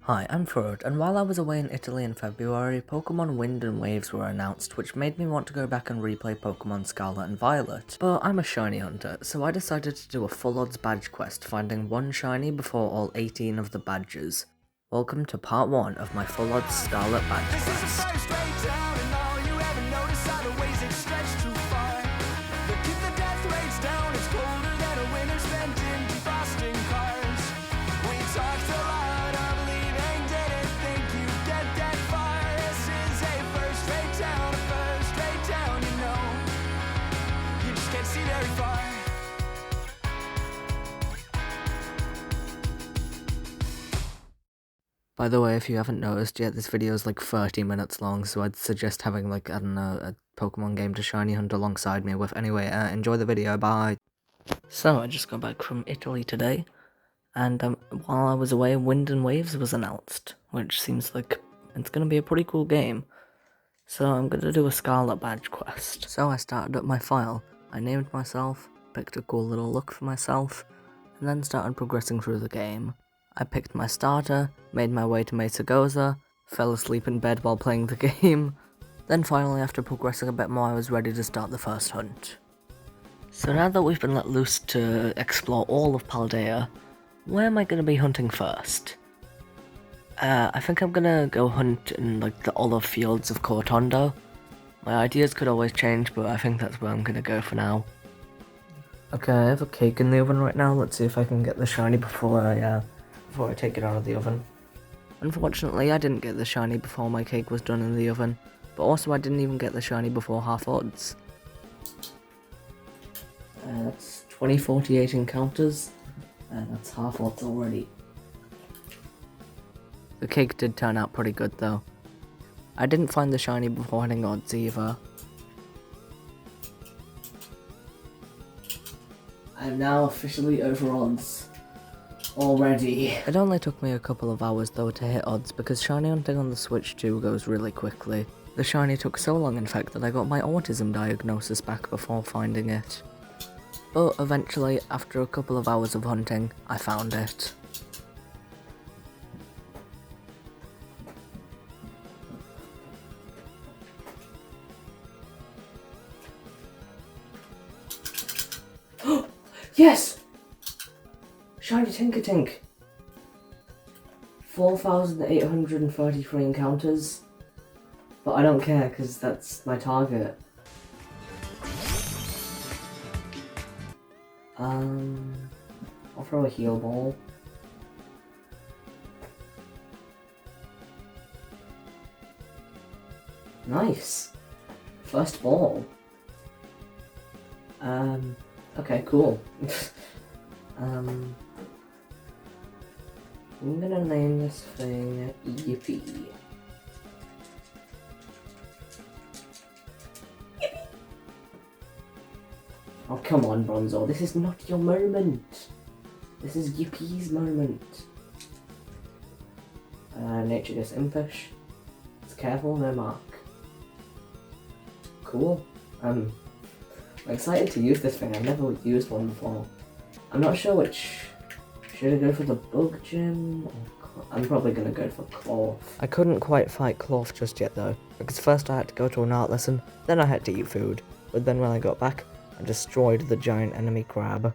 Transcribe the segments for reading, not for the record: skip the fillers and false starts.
Hi, I'm Furod, and while I was away in Italy in February, Pokemon Wind and Waves were announced, which made me want to go back and replay Pokemon Scarlet and Violet. But I'm a shiny hunter, so I decided to do a full odds badge quest, finding one shiny before all 18 of the badges. Welcome to part 1 of my full odds Scarlet badge quest. By the way, if you haven't noticed yet, this video is like 30 minutes long, so I'd suggest having like, I don't know, a Pokemon game to shiny hunt alongside me with. Anyway, enjoy the video, bye! So, I just got back from Italy today, and while I was away, Wind and Waves was announced, which seems like it's gonna be a pretty cool game. So I'm gonna do a Scarlet badge quest. So I started up my file, I named myself, picked a cool little look for myself, and then started progressing through the game. I picked my starter, made my way to Mesagoza, fell asleep in bed while playing the game, then finally after progressing a bit more I was ready to start the first hunt. So now that we've been let loose to explore all of Paldea, where am I going to be hunting first? I think I'm gonna go hunt in like the olive fields of Cortondo. My ideas could always change, but I think that's where I'm gonna go for now. Okay, I have a cake in the oven right now. Let's see if I can get the shiny before I take it out of the oven. Unfortunately, I didn't get the shiny before my cake was done in the oven, but also I didn't even get the shiny before half odds. That's 2048 encounters, and that's half odds already. The cake did turn out pretty good though. I didn't find the shiny before hitting odds either. I'm now officially over odds. Already. It only took me a couple of hours though to hit odds because shiny hunting on the Switch 2 goes really quickly. The shiny took so long in fact that I got my autism diagnosis back before finding it. But eventually, after a couple of hours of hunting, I found it. Yes! Shiny Tinkatink! 4,833 encounters. But I don't care, because that's my target. I'll throw a heal ball. Nice! First ball. Okay, cool. I'm gonna name this thing Yippee. Yippee! Oh, come on, Bronzo, this is not your moment. This is Yippee's moment. Nature gets impish. It's careful, no mark. Cool. I'm excited to use this thing. I've never used one before. I'm not sure which. Should I go for the bug gym? I'm probably gonna go for Cloth. I couldn't quite fight Cloth just yet though, because first I had to go to an art lesson, then I had to eat food, but then when I got back, I destroyed the giant enemy crab.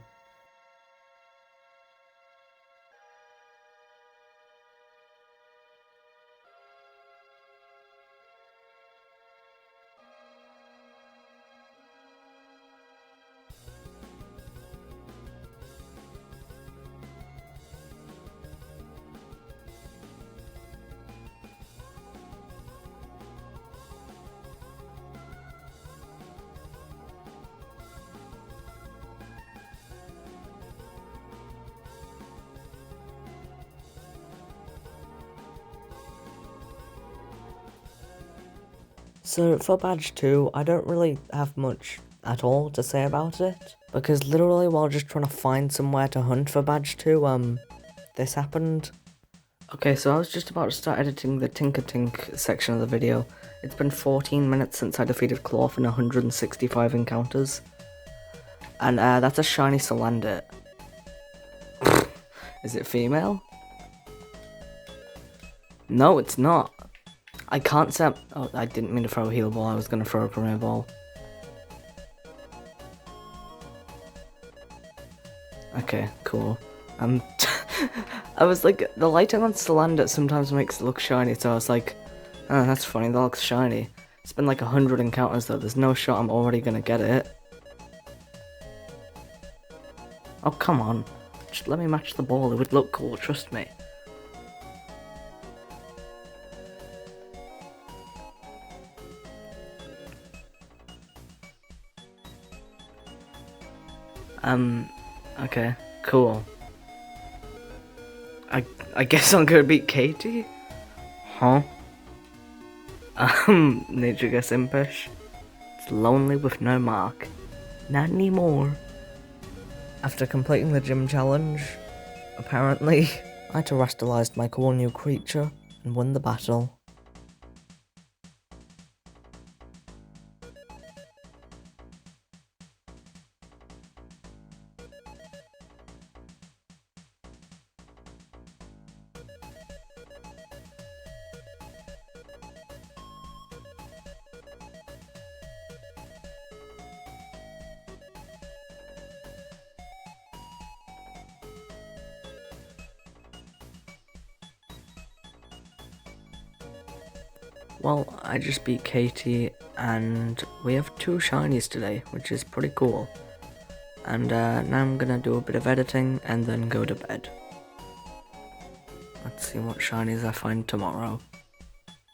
So for badge 2, I don't really have much at all to say about it, because literally while just trying to find somewhere to hunt for badge 2, this happened. Okay, so I was just about to start editing the Tinkatink section of the video. It's been 14 minutes since I defeated Cloth in 165 encounters. And that's a shiny Salandit. Is it female? No, it's not. I can't say. Oh, I didn't mean to throw a heal ball. I was gonna throw a premier ball. Okay, cool. I was like, the lighting on Scarlet sometimes makes it look shiny, so I was like, oh, that's funny, that looks shiny. It's been like 100 encounters though, there's no shot I'm already gonna get it. Oh, come on. Just let me match the ball, it would look cool, trust me. Okay, cool. I guess I'm gonna beat Katie? Huh? Nature guess impish. It's lonely with no mark. Not anymore. After completing the gym challenge, apparently, I terrestrialized my cool new creature and won the battle. Well, I just beat Katie, and we have 2 shinies today, which is pretty cool. And now I'm gonna do a bit of editing and then go to bed. Let's see what shinies I find tomorrow.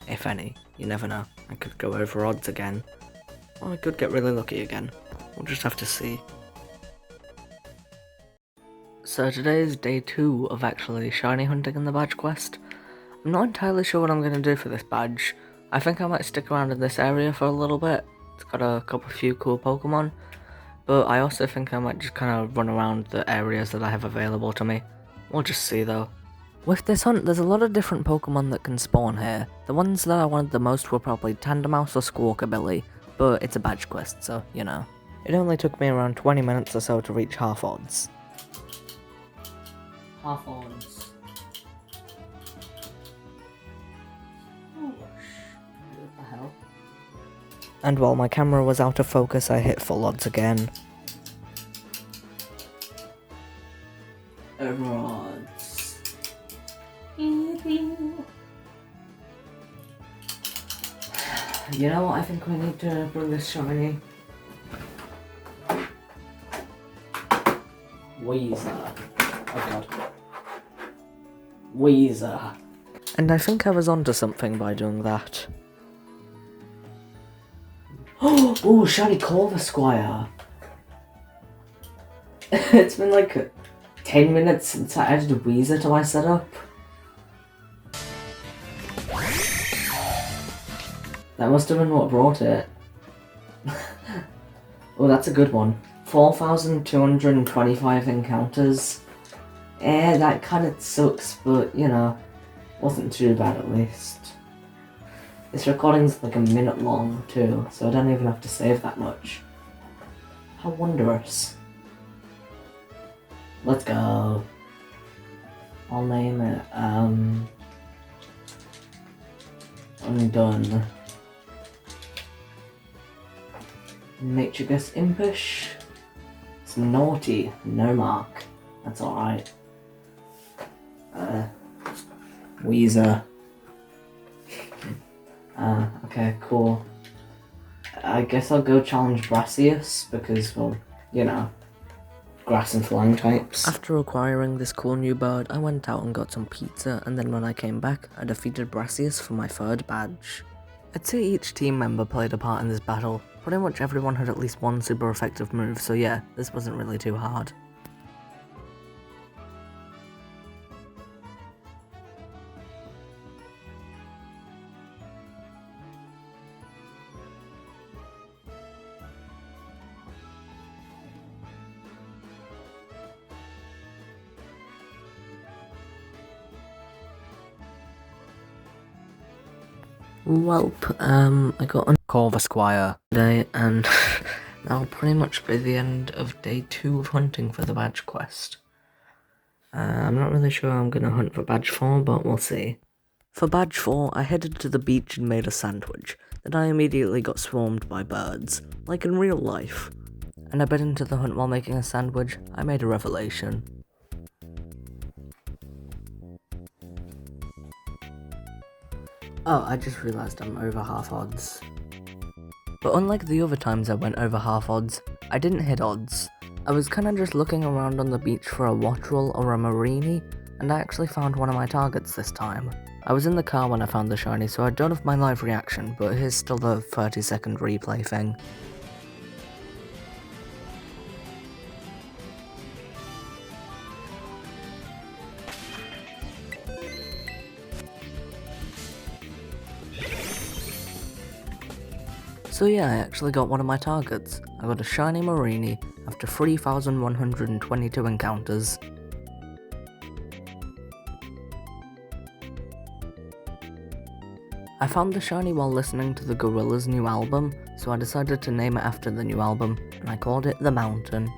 If any, you never know. I could go over odds again, or I could get really lucky again. We'll just have to see. So today is day 2 of actually shiny hunting in the badge quest. I'm not entirely sure what I'm going to do for this badge. I think I might stick around in this area for a little bit. It's got a few cool Pokemon. But I also think I might just kind of run around the areas that I have available to me. We'll just see though. With this hunt, there's a lot of different Pokemon that can spawn here. The ones that I wanted the most were probably Tandemaus or Squawkabilly, but it's a badge quest, so, you know. It only took me around 20 minutes or so to reach half odds. Half odds. And while my camera was out of focus, I hit full odds again. Odds. You know what, I think we need to bring this shiny. Weezer. Oh god. Weezer. And I think I was onto something by doing that. Oh, shiny Corva Squire. It's been like 10 minutes since I added a Weezer to my setup. That must have been what brought it. Oh, that's a good one. 4,225 encounters. That kind of sucks, but you know, wasn't too bad at least. This recording's like a minute long too, so I don't even have to save that much. How wondrous. Let's go. I'll name it, Undone. Nature guess impish. It's naughty, no mark. That's alright. Weezer. Okay, cool. I guess I'll go challenge Brassius, because, well, you know, grass and flying types. After acquiring this cool new bird, I went out and got some pizza, and then when I came back, I defeated Brassius for my 3rd badge. I'd say each team member played a part in this battle. Pretty much everyone had at least one super effective move, so yeah, this wasn't really too hard. Welp, I got a Corva Squire today, and that'll pretty much be the end of day 2 of hunting for the badge quest. I'm not really sure I'm gonna hunt for badge 4, but we'll see. For badge 4, I headed to the beach and made a sandwich. Then I immediately got swarmed by birds, like in real life. And I bit into the hunt while making a sandwich. I made a revelation. Oh, I just realised I'm over half odds. But unlike the other times I went over half odds, I didn't hit odds. I was kinda just looking around on the beach for a wattrel or a marini, and I actually found one of my targets this time. I was in the car when I found the shiny, so I don't have my live reaction, but here's still the 30-second replay thing. So yeah, I actually got one of my targets. I got a shiny marini after 3,122 encounters. I found the shiny while listening to the Gorillaz' new album, so I decided to name it after the new album, and I called it The Mountain.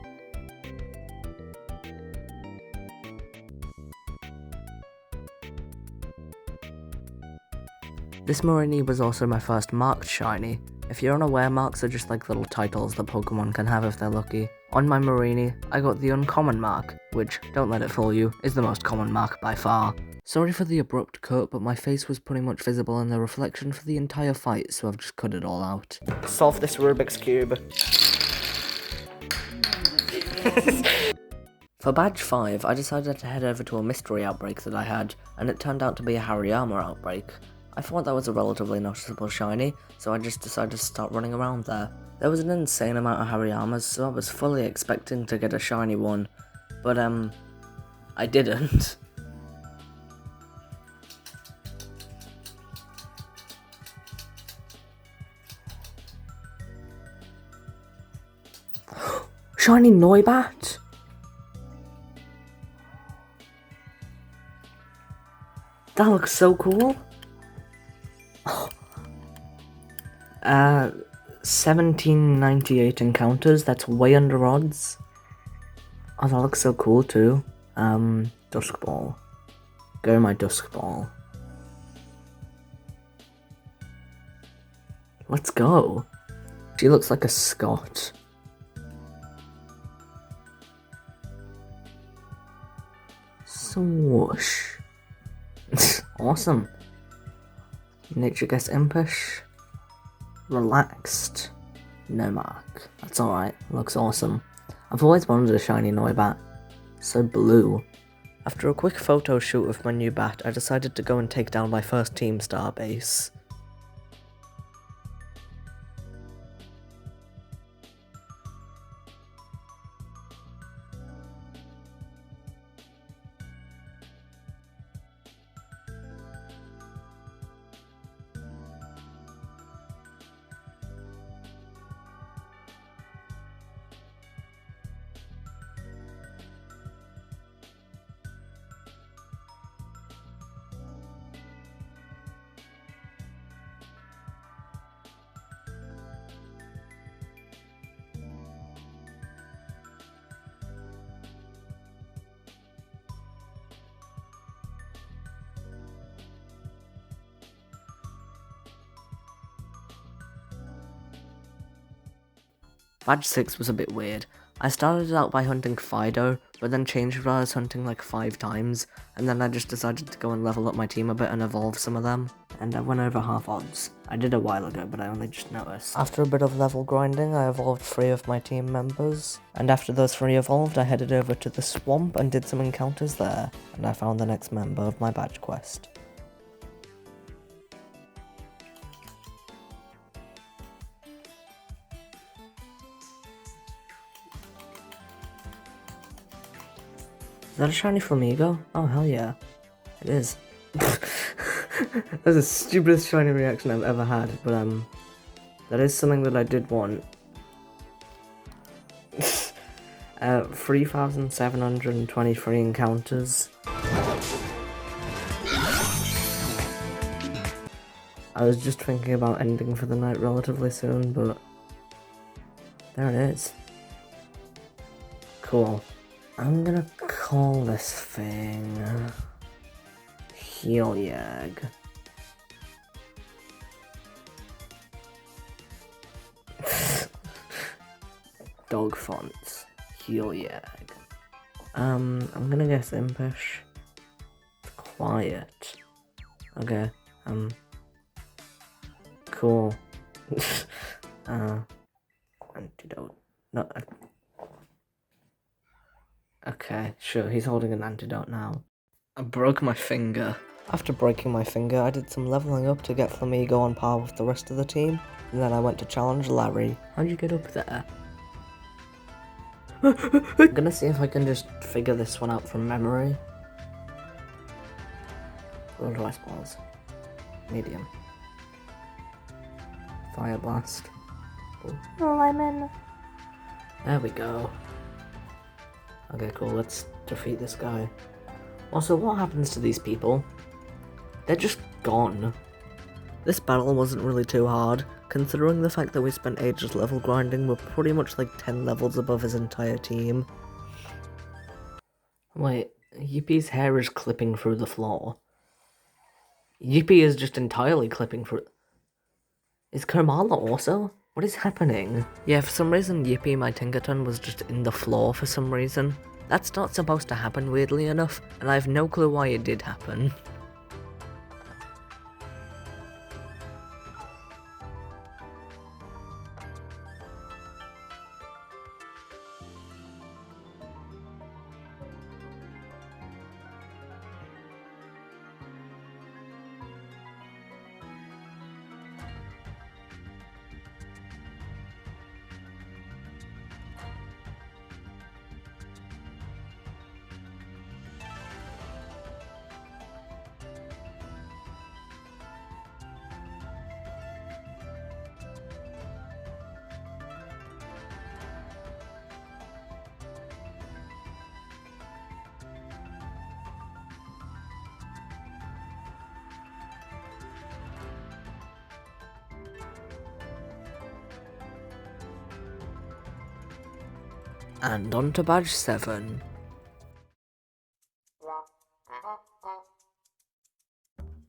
This marini was also my first marked shiny. If you're unaware, marks are just like little titles that Pokemon can have if they're lucky. On my marini, I got the uncommon mark, which, don't let it fool you, is the most common mark by far. Sorry for the abrupt cut, but my face was pretty much visible in the reflection for the entire fight, so I've just cut it all out. Solve this Rubik's Cube. For badge 5, I decided to head over to a mystery outbreak that I had, and it turned out to be a Hariyama outbreak. I thought that was a relatively noticeable shiny, so I just decided to start running around there. There was an insane amount of Hariyamas, so I was fully expecting to get a shiny one, but I didn't. Shiny Noibat? That looks so cool. 1798 encounters, that's way under odds. Oh, that looks so cool too. Dusk Ball. Go my Dusk Ball. Let's go. She looks like a Scot. Swoosh. Awesome. Nature Guess Impish. Relaxed. No mark. That's alright. Looks awesome. I've always wanted a shiny Noibat. So blue. After a quick photo shoot of my new bat, I decided to go and take down my first Team Star base. Badge 6 was a bit weird. I started out by hunting Fido, but then changed what I was hunting like 5 times, and then I just decided to go and level up my team a bit and evolve some of them, and I went over half odds. I did a while ago, but I only just noticed. After a bit of level grinding, I evolved 3 of my team members, and after those 3 evolved, I headed over to the swamp and did some encounters there, and I found the next member of my badge quest. Is that a shiny Flamigo? Oh, hell yeah. It is. That's the stupidest shiny reaction I've ever had, but that is something that I did want. 3,723 encounters. I was just thinking about ending for the night relatively soon, but there it is. Cool. I'm gonna call this thing Heliag. dog fonts. Hell yeah. I'm gonna guess impish. Quiet. Okay. Cool. Antidote. No. Okay, sure, he's holding an antidote now. I broke my finger. After breaking my finger, I did some leveling up to get Flamigo on par with the rest of the team, and then I went to challenge Larry. How'd you get up there? I'm gonna see if I can just figure this one out from memory. What do I suppose? Medium. Fire blast. Oh, lemon. There we go. Okay, cool, let's defeat this guy. Also, what happens to these people? They're just gone. This battle wasn't really too hard, considering the fact that we spent ages level grinding. We're pretty much like 10 levels above his entire team. Wait, Yippie's hair is clipping through the floor. Yippie is just entirely clipping through... Is Kermala also? What is happening? Yeah, for some reason Yippie, my Tinkerton, was just in the floor for some reason. That's not supposed to happen, weirdly enough, and I have no clue why it did happen. And on to badge 7.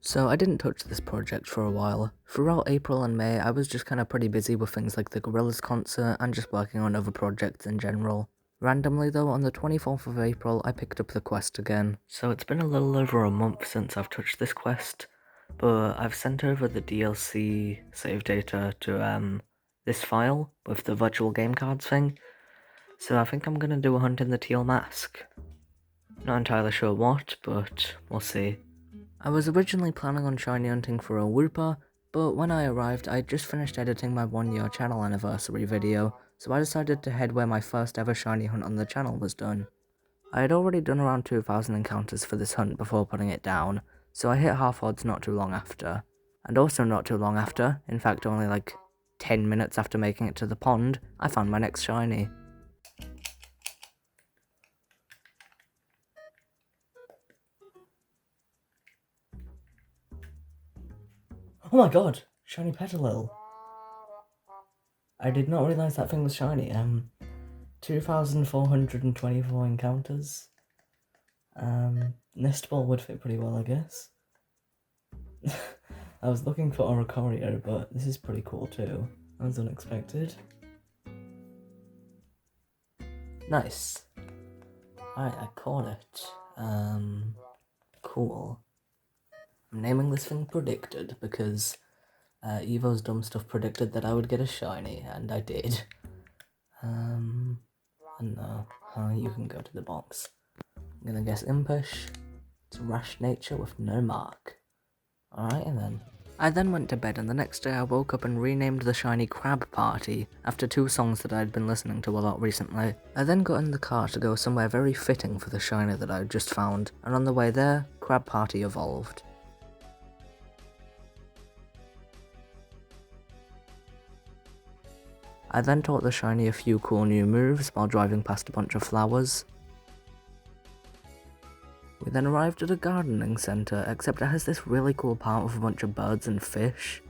So I didn't touch this project for a while. Throughout April and May, I was just kinda pretty busy with things like the Gorillaz concert and just working on other projects in general. Randomly though, on the 24th of April, I picked up the quest again. So it's been a little over a month since I've touched this quest, but I've sent over the DLC save data to this file with the virtual game cards thing. So I think I'm gonna do a hunt in the teal mask. Not entirely sure what, but we'll see. I was originally planning on shiny hunting for a Wooper, but when I arrived, I had just finished editing my 1-year channel anniversary video, so I decided to head where my first ever shiny hunt on the channel was done. I had already done around 2,000 encounters for this hunt before putting it down, so I hit half odds not too long after. And also not too long after, in fact only like 10 minutes after making it to the pond, I found my next shiny. Oh my god, shiny Petalil. I did not realise that thing was shiny. 2,424 encounters. Nest Ball would fit pretty well, I guess. I was looking for Oricorio, but this is pretty cool too. That was unexpected. Nice. Alright, I caught it. Cool. I'm naming this thing Predicted because Evo's dumb stuff predicted that I would get a shiny, and I did. No, you can go to the box. I'm gonna guess Impish. It's rash nature with no mark. Alright then. I then went to bed, and the next day I woke up and renamed the shiny Crab Party after 2 songs that I had been listening to a lot recently. I then got in the car to go somewhere very fitting for the shiny that I had just found, and on the way there, Crab Party evolved. I then taught the shiny a few cool new moves while driving past a bunch of flowers. We then arrived at a gardening centre, except it has this really cool part with a bunch of birds and fish.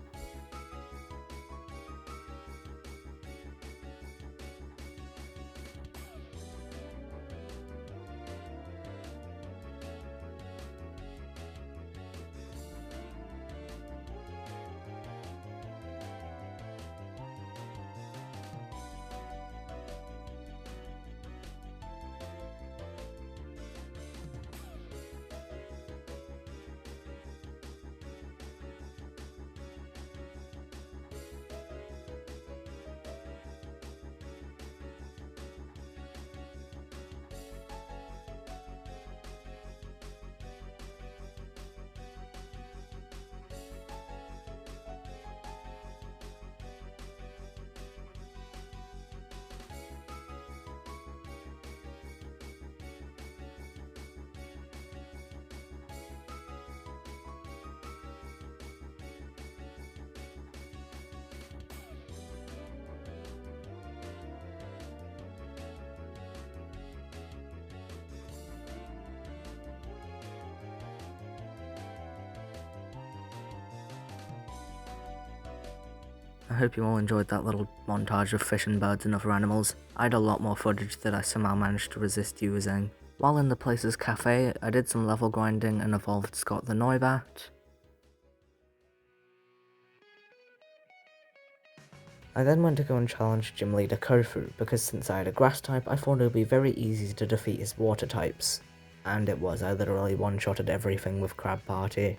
I hope you all enjoyed that little montage of fish and birds and other animals. I had a lot more footage that I somehow managed to resist using. While in the place's cafe, I did some level grinding and evolved Scott the Noibat. I then went to go and challenge Gym Leader Kofu, because since I had a grass type, I thought it would be very easy to defeat his water types. And it was, I literally one-shotted everything with Crab Party.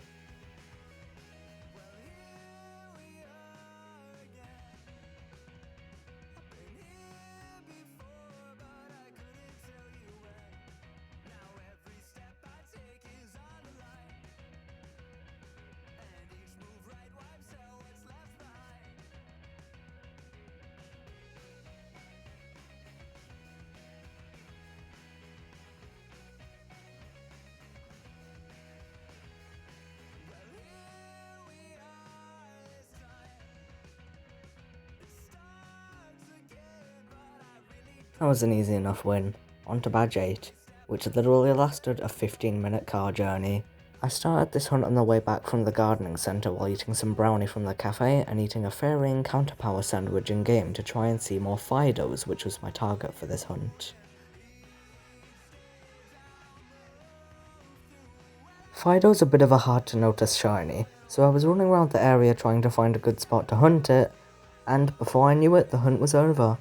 That was an easy enough win. On to badge 8, which literally lasted a 15-minute car journey. I started this hunt on the way back from the gardening centre while eating some brownie from the cafe and eating a fairy and counterpower sandwich in game to try and see more Fidos, which was my target for this hunt. Fido's a bit of a hard to notice shiny, so I was running around the area trying to find a good spot to hunt it, and before I knew it, the hunt was over.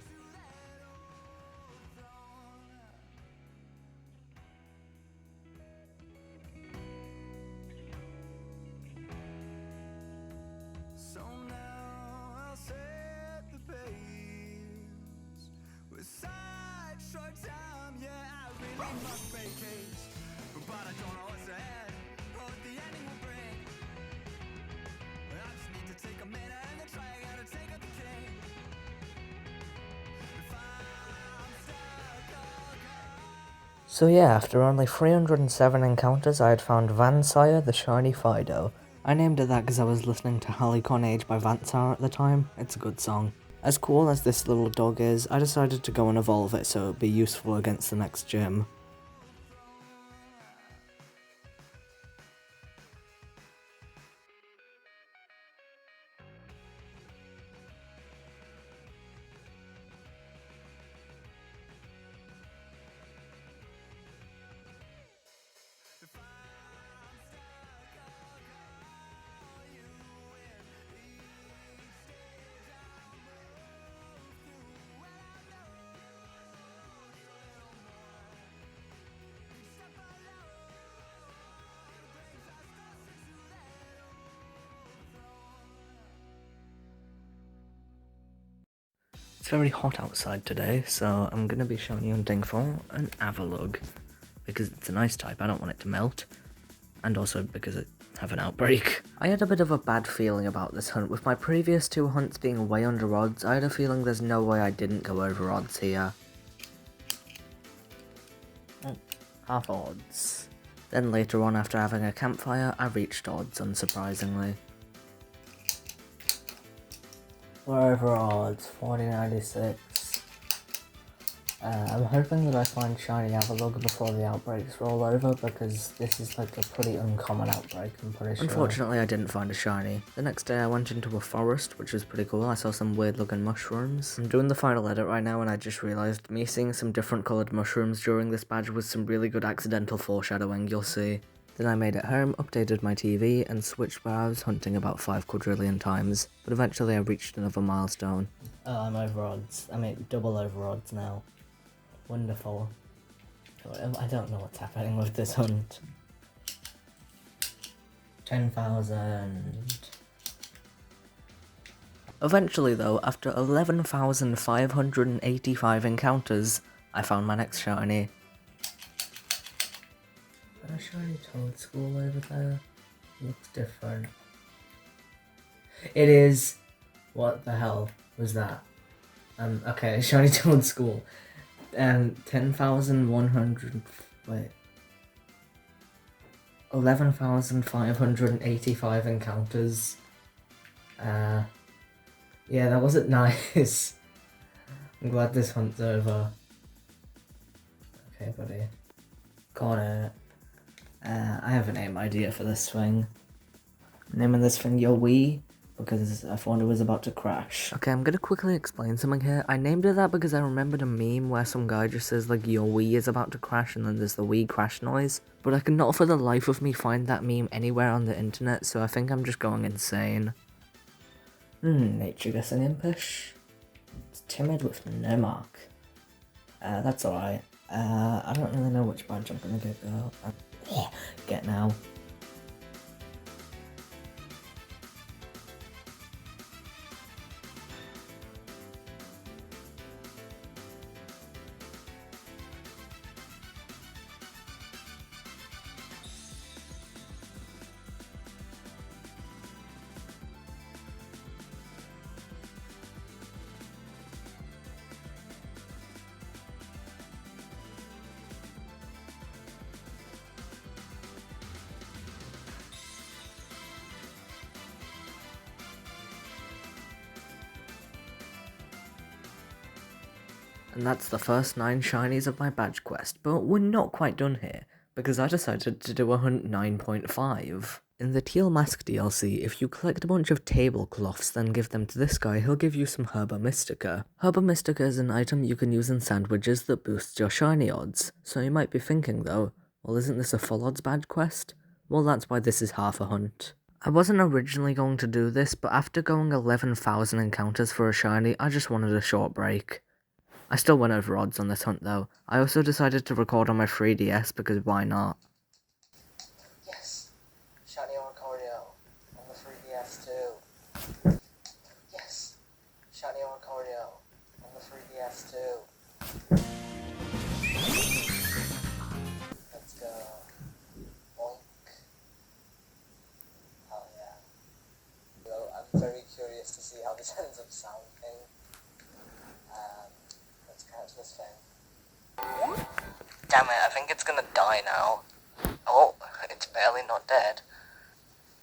So yeah, after only 307 encounters, I had found Vansire, the shiny Fido. I named it that because I was listening to Halicon Age by Vansire at the time. It's a good song. As cool as this little dog is, I decided to go and evolve it so it would be useful against the next gym. It's very hot outside today, so I'm going to be showing you hunting for an Avalug, because it's an ice type, I don't want it to melt, and also because I have an outbreak. I had a bit of a bad feeling about this hunt. With my previous 2 hunts being way under odds, I had a feeling there's no way I didn't go over odds here. Oh, half odds. Then later on, after having a campfire, I reached odds, unsurprisingly. We're over odds, 4096. I'm hoping that I find shiny Avalug before the outbreaks roll over, because this is like a pretty uncommon outbreak, I'm pretty sure. Unfortunately, I didn't find a shiny. The next day I went into a forest, which was pretty cool. I saw some weird looking mushrooms. I'm doing the final edit right now and I just realised me seeing some different coloured mushrooms during this badge was some really good accidental foreshadowing, you'll see. Then I made it home, updated my TV, and switched where I was hunting about 5 quadrillion times, but eventually I reached another milestone. Oh, I'm over odds. I mean, double over odds now. Wonderful. I don't know what's happening with this hunt. 10,000. Eventually though, after 11,585 encounters, I found my next shiny. A shiny Toad School over there. Looks different. It is. What the hell was that? Okay, shiny Toad School. 10,100. Wait. 11,585 encounters. Yeah, that wasn't nice. I'm glad this hunt's over. Okay, buddy. Got it. I have a name idea for this thing. I'm naming this thing Yo Wee, because I thought it was about to crash. Okay, I'm gonna quickly explain something here. I named it that because I remembered a meme where some guy just says like your Wii is about to crash and then there's the Wii crash noise. But I cannot for the life of me find that meme anywhere on the internet, so I think I'm just going insane. Nature guessing impish. It's timid with no mark. That's alright. I don't really know which badge I'm gonna get though. Get now. And that's the first 9 shinies of my badge quest, but we're not quite done here, because I decided to do a hunt 9.5. In the Teal Mask DLC, if you collect a bunch of tablecloths then give them to this guy, he'll give you some Herba Mystica. Herba Mystica is an item you can use in sandwiches that boosts your shiny odds, so you might be thinking though, well isn't this a full odds badge quest? Well that's why this is half a hunt. I wasn't originally going to do this, but after going 11,000 encounters for a shiny, I just wanted a short break. I still went over odds on this hunt though. I also decided to record on my 3DS because why not? Yes, shiny Oricorio on the 3DS too. Yes, shiny Oricorio on the 3DS too. Let's go. Oink. Oh yeah. So I'm very curious to see how this ends up sounding. Let's catch this thing. Damn it, I think it's gonna die now. Oh, it's barely not dead.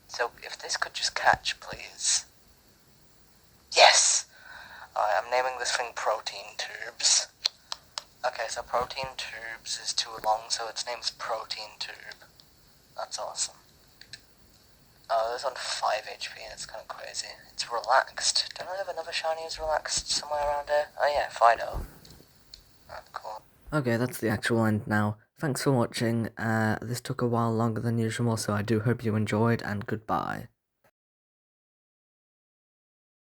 So if this could just catch, please. Yes! I'm naming this thing Protein Tubes. Okay, so Protein Tubes is too long, so its name's Protein Tube. That's awesome. Oh, it's on 5 HP, that's kind of crazy. It's relaxed. Don't I have another shiny who's relaxed somewhere around here? Oh yeah, Fido. Oh, cool. Okay, that's the actual end now. Thanks for watching. This took a while longer than usual, so I do hope you enjoyed, and goodbye.